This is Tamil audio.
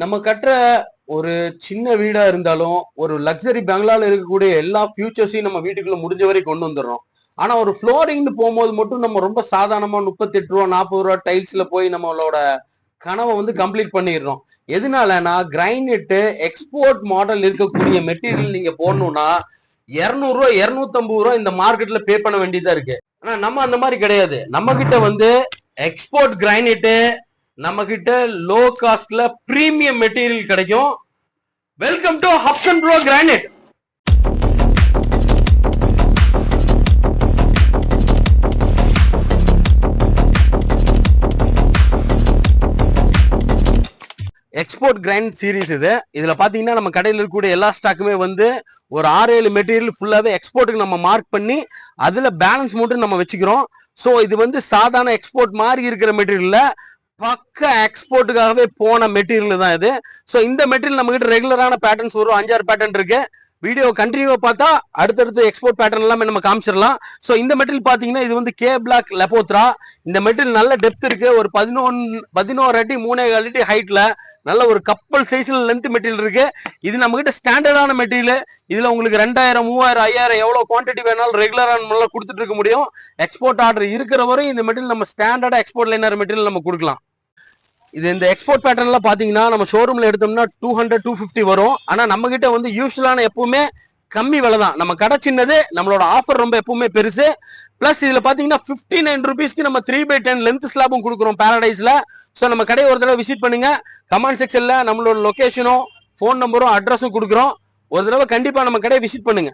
நம்ம கட்டுற ஒரு சின்ன வீடா இருந்தாலும் ஒரு லக்ஸரி பங்களால இருக்கக்கூடிய எல்லா ஃபியூச்சர்ஸையும் நம்ம வீட்டுக்குள்ள முடிஞ்ச வரை கொண்டு வந்துடுறோம். ஆனா ஒரு ஃப்ளோரிங்னு போகும்போது மட்டும் நம்ம ரொம்ப சாதாரணமா 38 ரூபா 40 ரூபா டைல்ஸ்ல போய் நம்மளோட கனவை வந்து கம்ப்ளீட் பண்ணிடுறோம். எதனாலனா கிரைனைட் எக்ஸ்போர்ட் மாடல் இருக்கக்கூடிய மெட்டீரியல் நீங்க போடணும்னா 200 ரூபா 250 ரூபா இந்த மார்க்கெட்ல பே பண்ண வேண்டியதா இருக்கு. ஆனா நம்ம அந்த மாதிரி கிடையாது. நம்ம கிட்ட வந்து எக்ஸ்போர்ட் கிரைனைட், நம்ம கிட்ட லோ காஸ்ட்ல பிரீமியம் மெட்டீரியல் கிடைக்கும். Welcome to Hubson pro granite. Export granite series இதுல பாத்தீங்கன்னா நம்ம கடையில் இருக்கக்கூடிய எல்லா ஸ்டாக்குமே வந்து ஒரு 6-7 மெட்டீரியல் ஃபுல்லாவே எக்ஸ்போர்ட்டுக்கு நம்ம மார்க் பண்ணி அதுல பேலன்ஸ் மட்டும் நம்ம வச்சுக்கிறோம். ஸோ இது வந்து சாதாரண எக்ஸ்போர்ட் மாதிரி இருக்கிற மெட்டீரியல்ல பக்க எக்ஸ்போர்ட்டுக்காகவே போன மெட்டீரியல் தான் இது. ஸோ இந்த மெட்டீரியல் நம்ம கிட்ட ரெகுலரான பேட்டர்ன்ஸ் வரும், 5-6 பேட்டர்ன் இருக்கு. வீடியோ கண்டினியூவா பார்த்தா அடுத்தடுத்து எக்ஸ்போர்ட் பேட்டர்ன் எல்லாமே நம்ம காமிச்சிடலாம். ஸோ இந்த மெட்டீரியல் பாத்தீங்கன்னா இது வந்து கே பிளாக் லெபோத்ரா. இந்த மெட்டீரியல் நல்ல டெப்த் இருக்கு. ஒரு 11 அடி 3.25 அடி ஹைட்ல நல்ல ஒரு கப்பல் சைஸ்ல லென்த் மெட்டீரியல் இருக்கு. இது நம்ம கிட்ட ஸ்டாண்டர்டான மெட்டீரியல். இதுல உங்களுக்கு 2000 3000 5000 எவ்வளவு குவான்டிட்டி வேணாலும் ரெகுலரா நம்மளால கொடுத்துட்டு இருக்க முடியும். எக்ஸ்போர்ட் ஆர்டர் இருக்கிற வரை இந்த மெட்டீரியல் நம்ம ஸ்டாண்டர்டா எக்ஸ்போர்ட் லைனர் மெட்டீரியல் நம்ம கொடுக்கலாம். இது இந்த எக்ஸ்போர்ட் பேட்டர்ன்ல பாத்தீங்கன்னா நம்ம ஷோரூம்ல எடுத்தோம்னா 200-250 வரும். ஆனா நம்ம கிட்ட வந்து யூஸ்வலான எப்பவுமே கம்மி விலை தான். நம்ம கடை சின்னது, நம்மளோட ஆஃபர் ரொம்ப எப்பவுமே பெருசு. பிளஸ் இதுல பாத்தீங்கன்னா 59 ரூபீஸ்க்கு நம்ம 3/10 லென்த் ஸ்லாபும் கொடுக்குறோம் பாரடைஸ்ல. ஸோ நம்ம கடையை ஒரு தடவை விசிட் பண்ணுங்க. கமெண்ட் செக்ஷன்ல நம்மளோட லொகேஷனும் ஃபோன் நம்பரும் அட்ரஸும் கொடுக்குறோம். ஒரு தடவை கண்டிப்பா நம்ம கடையை விசிட் பண்ணுங்க.